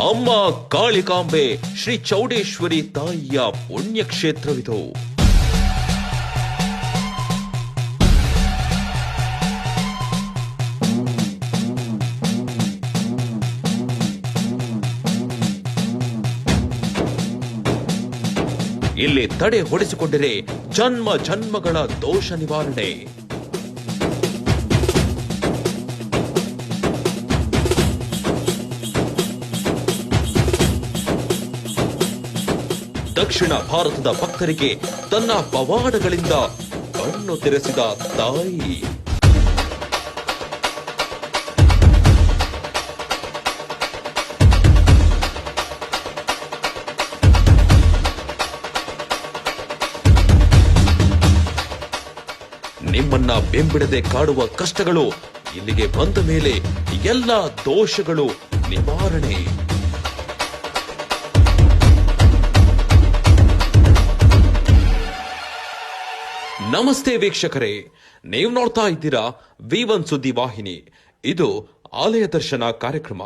ಅಮ್ಮ ಕಾಳಿಕಾಂಬೆ ಶ್ರೀ ಚೌಡೇಶ್ವರಿ ತಾಯಿಯ ಪುಣ್ಯಕ್ಷೇತ್ರವಿದು. ಇಲ್ಲಿ ತಡೆ ಹೊಡೆಸಿಕೊಂಡರೆ ಜನ್ಮ ಜನ್ಮಗಳ ದೋಷ ನಿವಾರಣೆ. ದಕ್ಷಿಣ ಭಾರತದ ಭಕ್ತರಿಗೆ ತನ್ನ ಪವಾಡಗಳಿಂದ ಕಣ್ಣು ತೆರೆಸಿದ ತಾಯಿ. ನಿಮ್ಮನ್ನ ಬೆಂಬಿಡದೆ ಕಾಡುವ ಕಷ್ಟಗಳು ಇಲ್ಲಿಗೆ ಬಂದ ಮೇಲೆ ಎಲ್ಲ ದೋಷಗಳು ನಿವಾರಣೆ. ನಮಸ್ತೆ ವೀಕ್ಷಕರೇ, ನೀವು ನೋಡ್ತಾ ಇದ್ದೀರಾ V1 ಸುದ್ದಿ ವಾಹಿನಿ. ಇದು ಆಲಯ ದರ್ಶನ ಕಾರ್ಯಕ್ರಮ.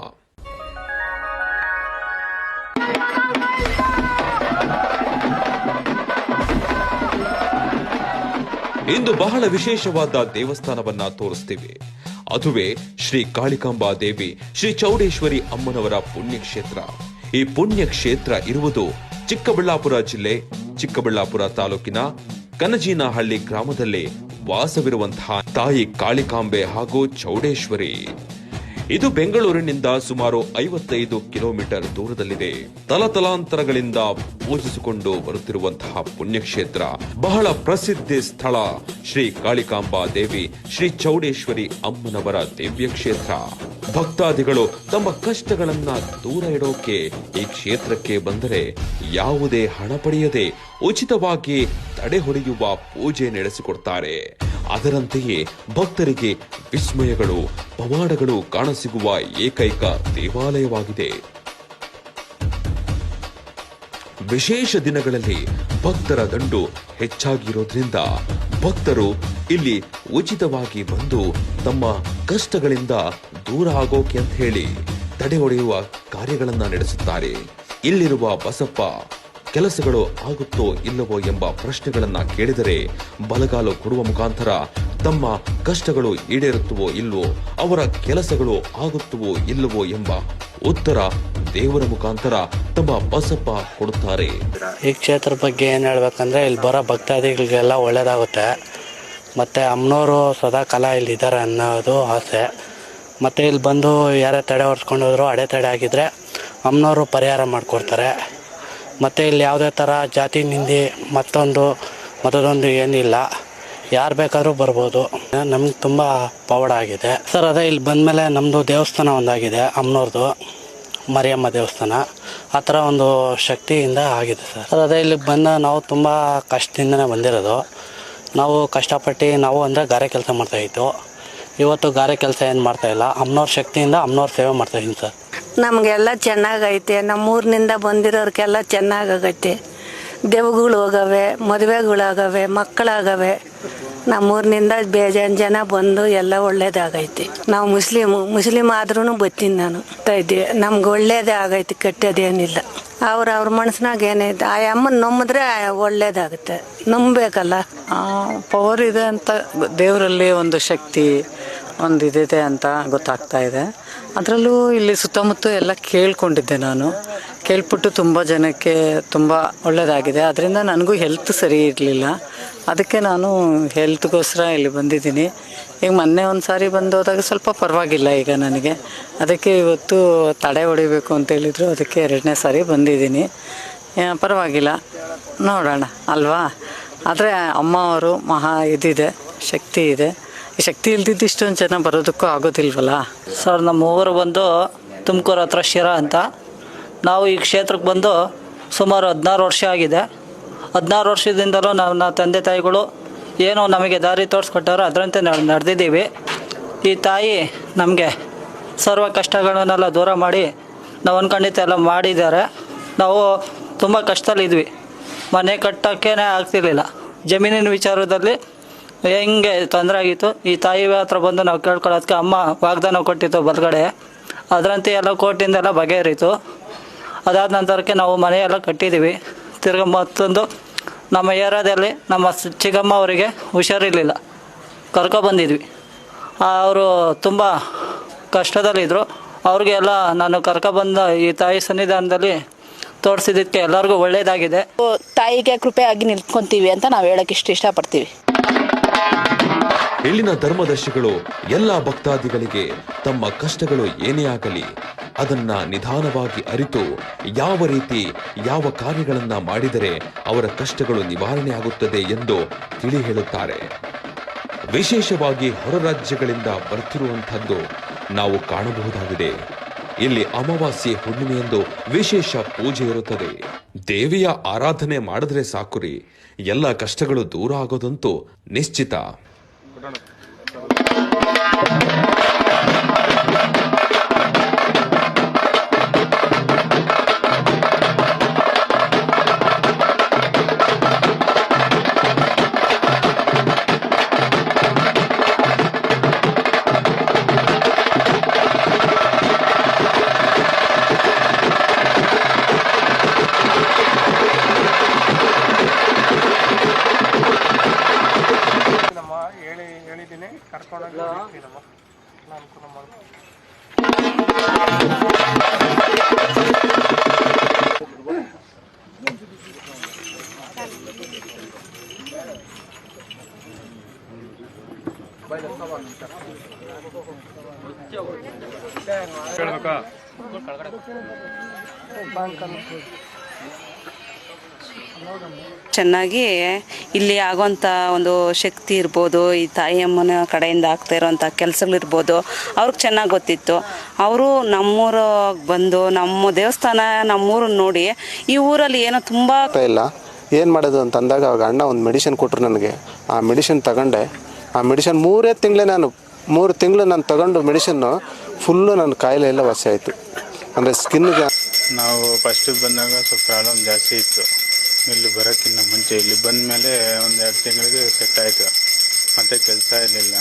ಇಂದು ಬಹಳ ವಿಶೇಷವಾದ ದೇವಸ್ಥಾನವನ್ನ ತೋರಿಸ್ತೀವಿ. ಅದುವೇ ಶ್ರೀ ಕಾಳಿಕಾಂಬಾ ದೇವಿ ಶ್ರೀ ಚೌಡೇಶ್ವರಿ ಅಮ್ಮನವರ ಪುಣ್ಯಕ್ಷೇತ್ರ. ಈ ಪುಣ್ಯಕ್ಷೇತ್ರ ಇರುವುದು ಚಿಕ್ಕಬಳ್ಳಾಪುರ ಜಿಲ್ಲೆ, ಚಿಕ್ಕಬಳ್ಳಾಪುರ ತಾಲೂಕಿನ ಕನಜೀನಹಳ್ಳಿ ಗ್ರಾಮದಲ್ಲಿ ವಾಸವಿರುವಂತಹ ತಾಯಿ ಕಾಳಿಕಾಂಬೆ ಹಾಗೂ ಚೌಡೇಶ್ವರಿ. ಇದು ಬೆಂಗಳೂರಿನಿಂದ ಸುಮಾರು 55 ಕಿಲೋಮೀಟರ್ ದೂರದಲ್ಲಿದೆ. ತಲತಲಾಂತರಗಳಿಂದ ಪೂಜಿಸಿಕೊಂಡು ಬರುತ್ತಿರುವಂತಹ ಪುಣ್ಯಕ್ಷೇತ್ರ, ಬಹಳ ಪ್ರಸಿದ್ಧಿ ಸ್ಥಳ ಶ್ರೀ ಕಾಳಿಕಾಂಬಾ ದೇವಿ ಶ್ರೀ ಚೌಡೇಶ್ವರಿ ಅಮ್ಮನವರ ದಿವ್ಯ ಕ್ಷೇತ್ರ. ಭಕ್ತಾದಿಗಳು ತಮ್ಮ ಕಷ್ಟಗಳನ್ನ ದೂರ ಇಡೋಕೆ ಈ ಕ್ಷೇತ್ರಕ್ಕೆ ಬಂದರೆ ಯಾವುದೇ ಹಣ ಪಡೆಯದೆ ಉಚಿತವಾಗಿ ತಡೆ ಹೊಡೆಯುವ ಪೂಜೆ ನಡೆಸಿಕೊಡ್ತಾರೆ. ಅದರಂತೆಯೇ ಭಕ್ತರಿಗೆ ವಿಸ್ಮಯಗಳು, ಪವಾಡಗಳು ಕಾಣಸಿಗುವ ಏಕೈಕ ದೇವಾಲಯವಾಗಿದೆ. ವಿಶೇಷ ದಿನಗಳಲ್ಲಿ ಭಕ್ತರ ದಂಡು ಹೆಚ್ಚಾಗಿರೋದ್ರಿಂದ ಭಕ್ತರು ಇಲ್ಲಿ ಉಚಿತವಾಗಿ ಬಂದು ತಮ್ಮ ಕಷ್ಟಗಳಿಂದ ದೂರ ಆಗೋಕೆ ಅಂತ ಹೇಳಿ ತಡೆ ಹೊಡೆಯುವ ಕಾರ್ಯಗಳನ್ನ ನಡೆಸುತ್ತಾರೆ. ಇಲ್ಲಿರುವ ಬಸಪ್ಪ ಕೆಲಸಗಳು ಆಗುತ್ತೋ ಇಲ್ಲವೋ ಎಂಬ ಪ್ರಶ್ನೆಗಳನ್ನ ಕೇಳಿದರೆ ಬಲಗಾಲು ಕೊಡುವ ಮುಖಾಂತರ ತಮ್ಮ ಕಷ್ಟಗಳು ಈಡೇರುತ್ತವೋ ಇಲ್ವೋ, ಅವರ ಕೆಲಸಗಳು ಆಗುತ್ತವೋ ಇಲ್ಲವೋ ಎಂಬ ಉತ್ತರ ದೇವರ ಮುಖಾಂತರ ತಮ್ಮ ಬಸಪ್ಪ ಕೊಡುತ್ತಾರೆ. ಈ ಕ್ಷೇತ್ರ ಬಗ್ಗೆ ಏನ್ ಹೇಳ್ಬೇಕಂದ್ರೆ, ಇಲ್ಲಿ ಬರೋ ಭಕ್ತಾದಿಗಳಿಗೆಲ್ಲ ಒಳ್ಳೇದಾಗುತ್ತೆ. ಮತ್ತೆ ಅಮ್ಮನವರು ಸದಾ ಕಾಲ ಇಲ್ಲಿ ಇದ್ದಾರೆ ಅನ್ನೋದು ಆಸೆ. ಮತ್ತೆ ಇಲ್ಲಿ ಬಂದು ಯಾರೇ ತಡೆ ಹೊಡ್ಸ್ಕೊಂಡು ಹೋದ್ರು, ಅಡೆತಡೆ ಆಗಿದ್ರೆ ಅಮ್ಮನವರು ಪರಿಹಾರ ಮಾಡಿಕೊಡ್ತಾರೆ. ಮತ್ತು ಇಲ್ಲಿ ಯಾವುದೇ ಥರ ಜಾತಿ ನಿಂದಿ ಮತ್ತೊಂದು ಏನಿಲ್ಲ, ಯಾರು ಬೇಕಾದರೂ ಬರ್ಬೋದು. ನಮ್ಗೆ ತುಂಬ ಪವಾಡ ಆಗಿದೆ ಸರ್. ಅದೇ ಇಲ್ಲಿ ಬಂದಮೇಲೆ ನಮ್ಮದು ದೇವಸ್ಥಾನ ಒಂದಾಗಿದೆ, ಅಮ್ಮನವ್ರದ್ದು ಮರಿಯಮ್ಮ ದೇವಸ್ಥಾನ. ಆ ಥರ ಒಂದು ಶಕ್ತಿಯಿಂದ ಆಗಿದೆ ಸರ್. ಅದೇ ಇಲ್ಲಿ ಬಂದ ನಾವು ತುಂಬ ಕಷ್ಟದಿಂದನೇ ಬಂದಿರೋದು. ನಾವು ಕಷ್ಟಪಟ್ಟು ನಾವು ಅಂದರೆ ಗಾರೆ ಕೆಲಸ ಮಾಡ್ತಾಯಿತ್ತು. ಇವತ್ತು ಗಾರೆ ಕೆಲಸ ಏನು ಮಾಡ್ತಾಯಿಲ್ಲ, ಅಮ್ಮನವ್ರ ಶಕ್ತಿಯಿಂದ ಅಮ್ಮನವ್ರ ಸೇವೆ ಮಾಡ್ತಾಯಿದ್ದೀನಿ ಸರ್. ನಮಗೆಲ್ಲ ಚೆನ್ನಾಗೈತೆ, ನಮ್ಮೂರಿನಿಂದ ಬಂದಿರೋರ್ಗೆಲ್ಲ ಚೆನ್ನಾಗೈತೆ. ದೇವುಗಳು ಹೋಗವೆ, ಮದುವೆಗಳಾಗವೆ, ಮಕ್ಕಳಾಗವೆ. ನಮ್ಮೂರಿನಿಂದ ಬೇಜಾನ್ ಜನ ಬಂದು ಎಲ್ಲ ಒಳ್ಳೇದಾಗೈತೆ. ನಾವು ಮುಸ್ಲಿಮ್ ಆದ್ರೂ ಬರ್ತೀನಿ ನಾನು ಇದ್ದೀವಿ. ನಮ್ಗೆ ಒಳ್ಳೇದೇ ಆಗೈತೆ, ಕೆಟ್ಟದೇನಿಲ್ಲ. ಅವ್ರ ಮನಸ್ಸಿನಾಗ ಏನೈತೆ ಆ ಅಮ್ಮನ ನಂಬಿದ್ರೆ ಒಳ್ಳೇದಾಗುತ್ತೆ. ನಂಬಬೇಕಲ್ಲ. ಪವರ್ ಇದೆ ಅಂತ, ದೇವರಲ್ಲಿ ಒಂದು ಶಕ್ತಿ ಒಂದಿದೆ ಅಂತ ಗೊತ್ತಾಗ್ತಾ ಇದೆ. ಅದರಲ್ಲೂ ಇಲ್ಲಿ ಸುತ್ತಮುತ್ತ ಎಲ್ಲ ಕೇಳ್ಕೊಂಡಿದ್ದೆ ನಾನು. ಕೇಳ್ಬಿಟ್ಟು ತುಂಬ ಜನಕ್ಕೆ ತುಂಬ ಒಳ್ಳೆಯದಾಗಿದೆ. ಅದರಿಂದ ನನಗೂ ಹೆಲ್ತ್ ಸರಿ ಇರಲಿಲ್ಲ, ಅದಕ್ಕೆ ನಾನು ಹೆಲ್ತ್ಗೋಸ್ಕರ ಇಲ್ಲಿ ಬಂದಿದ್ದೀನಿ. ಈಗ ಮೊನ್ನೆ ಒಂದು ಸಾರಿ ಬಂದೋದಾಗ ಸ್ವಲ್ಪ ಪರವಾಗಿಲ್ಲ ಈಗ ನನಗೆ. ಅದಕ್ಕೆ ಇವತ್ತು ತಡೆ ಹೊಡಿಬೇಕು ಅಂತೇಳಿದ್ರು, ಅದಕ್ಕೆ 2ನೇ ಸಾರಿ ಬಂದಿದ್ದೀನಿ. ಪರವಾಗಿಲ್ಲ, ನೋಡೋಣ ಅಲ್ವಾ. ಆದರೆ ಅಮ್ಮ ಅವರು ಇದಿದೆ, ಶಕ್ತಿ ಇದೆ. ಈ ಶಕ್ತಿ ಇಲ್ದಿದ್ದು ಇಷ್ಟೊಂದು ಜನ ಬರೋದಕ್ಕೂ ಆಗೋದಿಲ್ವಲ್ಲ ಸರ್. ನಮ್ಮ ಊರು ಬಂದು ತುಮಕೂರು ಹತ್ರ ಶಿರಾ ಅಂತ. ನಾವು ಈ ಕ್ಷೇತ್ರಕ್ಕೆ ಬಂದು ಸುಮಾರು 16 ವರ್ಷ ಆಗಿದೆ. 16 ವರ್ಷದಿಂದಲೂ ನನ್ನ ತಂದೆ ತಾಯಿಗಳು ಏನೋ ನಮಗೆ ದಾರಿ ತೋರಿಸ್ಕೊಟ್ಟಾರೋ ಅದರಂತೆ ನಡೆದಿದ್ದೀವಿ. ಈ ತಾಯಿ ನಮಗೆ ಸರ್ವ ಕಷ್ಟಗಳನ್ನೆಲ್ಲ ದೂರ ಮಾಡಿ ನಾವು ಅಂದ್ಕೊಂಡಿದ್ದು ಎಲ್ಲ ಮಾಡಿದ್ದಾರೆ. ನಾವು ತುಂಬ ಕಷ್ಟದಲ್ಲಿದ್ವಿ, ಮನೆ ಕಟ್ಟೋಕ್ಕೇ ಆಗ್ತಿರ್ಲಿಲ್ಲ. ಜಮೀನಿನ ವಿಚಾರದಲ್ಲಿ ಹೆಂಗೆ ತೊಂದರೆ ಆಗಿತ್ತು. ಈ ತಾಯಿ ಹತ್ರ ಬಂದು ನಾವು ಕೇಳ್ಕೊಳ್ಳೋದಕ್ಕೆ ಅಮ್ಮ ವಾಗ್ದಾನ ಕೊಟ್ಟಿತ್ತು ಬಲಗಡೆ, ಅದರಂತೆ ಎಲ್ಲ ಕೋರ್ಟಿಂದೆಲ್ಲ ಬಗೆಹರಿತು. ಅದಾದ ನಂತರಕ್ಕೆ ನಾವು ಮನೆಯೆಲ್ಲ ಕಟ್ಟಿದ್ದೀವಿ. ತಿರ್ಗಿ ಮತ್ತೊಂದು ನಮ್ಮ ಏರಿಯಾದಲ್ಲಿ ನಮ್ಮ ಚಿಕ್ಕಮ್ಮ ಅವರಿಗೆ ಹುಷಾರಿರಲಿಲ್ಲ, ಕರ್ಕೊಬಂದಿದ್ವಿ. ಅವರು ತುಂಬ ಕಷ್ಟದಲ್ಲಿದ್ದರು. ಅವ್ರಿಗೆಲ್ಲ ನಾನು ಕರ್ಕೊಬಂದ ಈ ತಾಯಿ ಸನ್ನಿಧಾನದಲ್ಲಿ ತೋರಿಸಿದ್ದಕ್ಕೆ ಎಲ್ಲರಿಗೂ ಒಳ್ಳೆಯದಾಗಿದೆ. ತಾಯಿಗೆ ಕೃಪೆ ಆಗಿ ನಿಲ್ಕೊಂತೀವಿ ಅಂತ ನಾವು ಹೇಳಕ್ಕೆ ಇಷ್ಟಪಡ್ತೀವಿ. ಇಲ್ಲಿನ ಧರ್ಮದರ್ಶಿಗಳು ಎಲ್ಲ ಭಕ್ತಾದಿಗಳಿಗೆ ತಮ್ಮ ಕಷ್ಟಗಳು ಏನೇ ಆಗಲಿ ಅದನ್ನ ನಿಧಾನವಾಗಿ ಅರಿತು ಯಾವ ರೀತಿ ಯಾವ ಕಾರ್ಯಗಳನ್ನ ಮಾಡಿದರೆ ಅವರ ಕಷ್ಟಗಳು ನಿವಾರಣೆ ಆಗುತ್ತದೆ ಎಂದು ತಿಳಿ ಹೇಳುತ್ತಾರೆ. ವಿಶೇಷವಾಗಿ ಹೊರ ರಾಜ್ಯಗಳಿಂದ ಬರ್ತಿರುವಂತಹದ್ದು ನಾವು ಕಾಣಬಹುದಾಗಿದೆ. ಇಲ್ಲಿ ಅಮಾವಾಸ್ಯೆ ಹುಣ್ಣಿಮೆಯಂದು ವಿಶೇಷ ಪೂಜೆ ಇರುತ್ತದೆ. ದೇವಿಯ ಆರಾಧನೆ ಮಾಡಿದ್ರೆ ಸಾಕುರಿ, ಎಲ್ಲ ಕಷ್ಟಗಳು ದೂರ ಆಗೋದಂತೂ ನಿಶ್ಚಿತ. ಚೆನ್ನಾಗಿ ಇಲ್ಲಿ ಆಗೋಂಥ ಒಂದು ಶಕ್ತಿ ಇರ್ಬೋದು, ಈ ತಾಯಿಯಮ್ಮನ ಕಡೆಯಿಂದ ಆಗ್ತಾ ಇರೋವಂಥ ಕೆಲಸಗಳಿರ್ಬೋದು ಅವ್ರಿಗೆ ಚೆನ್ನಾಗಿ ಗೊತ್ತಿತ್ತು. ಅವರು ನಮ್ಮೂರು ಬಂದು ನಮ್ಮ ದೇವಸ್ಥಾನ ನಮ್ಮೂರನ್ನ ನೋಡಿ ಈ ಊರಲ್ಲಿ ಏನೋ ತುಂಬ ಇಲ್ಲ ಏನು ಮಾಡೋದು ಅಂತ ಅಂದಾಗ ಅವಾಗ ಅಣ್ಣ ಒಂದು ಮೆಡಿಸಿನ್ ಕೊಟ್ಟರು ನನಗೆ. ಆ ಮೆಡಿಸಿನ್ ತಗೊಂಡೆ. ಆ ಮೆಡಿಸಿನ್ 3 ತಿಂಗಳು ನಾನು ತಗೊಂಡು ಮೆಡಿಸಿನ್ನು ಫುಲ್ಲು ನನ್ನ ಕಾಯಿಲೆ ಎಲ್ಲ ವಾಸಿ ಆಯಿತು. ಅಂದರೆ ಸ್ಕಿನ್ಗೆ ನಾವು ಫಸ್ಟಿಗೆ ಬಂದಾಗ ಸ್ವಲ್ಪ ಪ್ರಾಬ್ಲಮ್ ಜಾಸ್ತಿ ಇತ್ತು. ಇಲ್ಲಿ ಬರೋಕ್ಕಿಂತ ಮುಂಚೆ ಇಲ್ಲಿ ಬಂದ ಮೇಲೆ ಒಂದು 2 ತಿಂಗಳಿಗೆ ಸೆಟ್ ಆಯಿತು. ಮತ್ತು ಕೆಲಸ ಇರಲಿಲ್ಲ,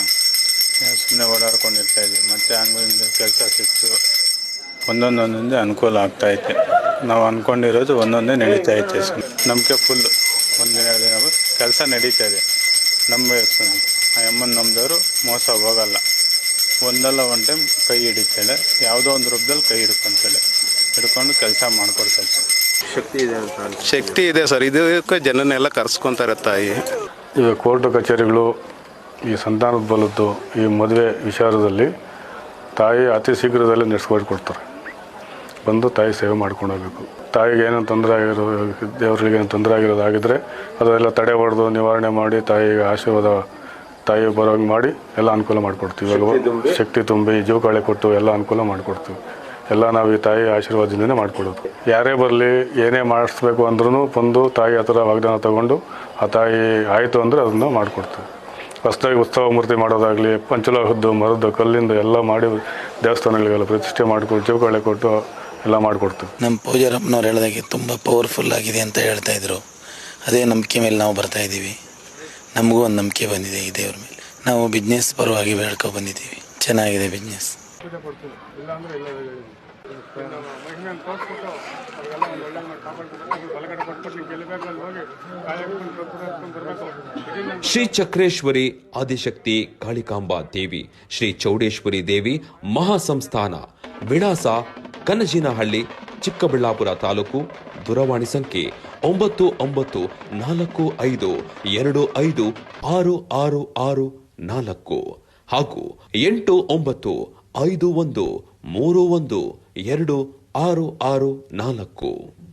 ಸುಮ್ಮನೆ ಓಡಾಡ್ಕೊಂಡಿರ್ತಾಯಿದ್ವಿ. ಮತ್ತು ಹಂಗಿಂದ ಕೆಲಸ ಸಿಕ್ತು. ಒಂದೊಂದೇ ಅನುಕೂಲ ಆಗ್ತಾಯಿತ್ತು. ನಾವು ಅಂದ್ಕೊಂಡಿರೋದು ಒಂದೊಂದೇ ನಡೀತಾಯಿತ್ತು. ನಂಬಿಕೆ ಫುಲ್ಲು 1-2 ದಿನ ಕೆಲಸ ನಡೀತಾಯಿದೆ. ನಂಬಿಕೆ ಆ ಅಮ್ಮನ ನಮ್ಮದವರು ಮೋಸ ಹೋಗಲ್ಲ. ಒಂದಲ್ಲ ಒಂದು ಟೈಮ್ ಕೈ ಹಿಡಿತಾಳೆ, ಯಾವುದೋ ಒಂದು ರೂಪದಲ್ಲಿ ಕೈ ಹಿಡ್ಕೊಂತಾಳೆ, ಹಿಡ್ಕೊಂಡು ಕೆಲಸ ಮಾಡ್ಕೊಡ್ತಾಳೆ. ಶಕ್ತಿ ಇದೆ ಸರ್. ಇದಕ್ಕೆ ಜನನೆಲ್ಲ ಕರ್ಸ್ಕೊತಾರೆ ತಾಯಿ. ಈಗ ಕೋರ್ಟ್ ಕಚೇರಿಗಳು, ಈ ಸಂತಾನದ ಬಲದ್ದು, ಈ ಮದುವೆ ವಿಚಾರದಲ್ಲಿ ತಾಯಿ ಅತಿ ಶೀಘ್ರದಲ್ಲೇ ನಡೆಸ್ಕೊಡ್ತಾರೆ. ಬಂದು ತಾಯಿ ಸೇವೆ ಮಾಡ್ಕೊಂಡು ಹೋಗಬೇಕು. ತಾಯಿಗೆ ಏನೋ ತೊಂದರೆ ಆಗಿರೋ, ದೇವರಿಗೆ ಏನೋ ತೊಂದರೆ ಆಗಿರೋದಾಗಿದ್ದರೆ ಅದೆಲ್ಲ ತಡೆ ಹೊಡೆದು ನಿವಾರಣೆ ಮಾಡಿ ತಾಯಿಗೆ ಆಶೀರ್ವಾದ, ತಾಯಿ ಬರೋಂಗೆ ಮಾಡಿ ಎಲ್ಲ ಅನುಕೂಲ ಮಾಡಿಕೊಡ್ತೀವಿ. ಇವಾಗ ಶಕ್ತಿ ತುಂಬಿ ಜೀವಕಾಳೆ ಕೊಟ್ಟು ಎಲ್ಲ ಅನುಕೂಲ ಮಾಡಿಕೊಡ್ತೀವಿ. ಎಲ್ಲ ನಾವು ಈ ತಾಯಿ ಆಶೀರ್ವಾದದಿಂದನೇ ಮಾಡಿಕೊಡೋದು. ಯಾರೇ ಬರಲಿ, ಏನೇ ಮಾಡಿಸ್ಬೇಕು ಅಂದ್ರೂ ಬಂದು ತಾಯಿ ಹತ್ರ ವಾಗ್ದಾನ ತಗೊಂಡು ಆ ತಾಯಿ ಆಯಿತು ಅಂದರೆ ಅದನ್ನು ಮಾಡಿಕೊಡ್ತೀವಿ. ಹೊಸದಾಗಿ ಉತ್ಸವ ಮೂರ್ತಿ ಮಾಡೋದಾಗಲಿ, ಪಂಚಲೋಹದ್ದು ಮರದ್ದು ಕಲ್ಲಿಂದ ಎಲ್ಲ ಮಾಡಿ ದೇವಸ್ಥಾನಗಳಿಗೆಲ್ಲ ಪ್ರತಿಷ್ಠೆ ಮಾಡಿಕೊಟ್ಟು ಜೀವಕಾಳೆ ಕೊಟ್ಟು ಎಲ್ಲ ಮಾಡಿಕೊಡ್ತೀವಿ. ನಮ್ಮ ಪೂಜಾರಪ್ಪನವ್ರು ಹೇಳಿದಾಗೆ ತುಂಬ ಪವರ್ಫುಲ್ ಆಗಿದೆ ಅಂತ ಹೇಳ್ತಾಯಿದ್ರು. ಅದೇ ನಂಬಿಕೆ ಮೇಲೆ ನಾವು ಬರ್ತಾಯಿದ್ದೀವಿ. ನಮಗೂ ಒಂದು ನಂಬಿಕೆ ಬಂದಿದೆ ಈ ದೇವ್ರ ಮೇಲೆ. ನಾವು ಬಿಸ್ನೆಸ್ ಪರವಾಗಿ ಬೇಡ್ಕೊ ಬಂದಿದ್ದೀವಿ. ಚೆನ್ನಾಗಿದೆ ಬಿಸ್ನೆಸ್. ಶ್ರೀ ಚಕ್ರೇಶ್ವರಿ ಆದಿಶಕ್ತಿ ಕಾಳಿಕಾಂಬಾ ದೇವಿ, ಶ್ರೀ ಚೌಡೇಶ್ವರಿ ದೇವಿ ಮಹಾಸಂಸ್ಥಾನ, ವಿಳಾಸ ಕನಜಿನಹಳ್ಳಿ, ಚಿಕ್ಕಬಳ್ಳಾಪುರ ತಾಲೂಕು. ದೂರವಾಣಿ ಸಂಖ್ಯೆ 9945256664 ಹಾಗೂ 8951311264.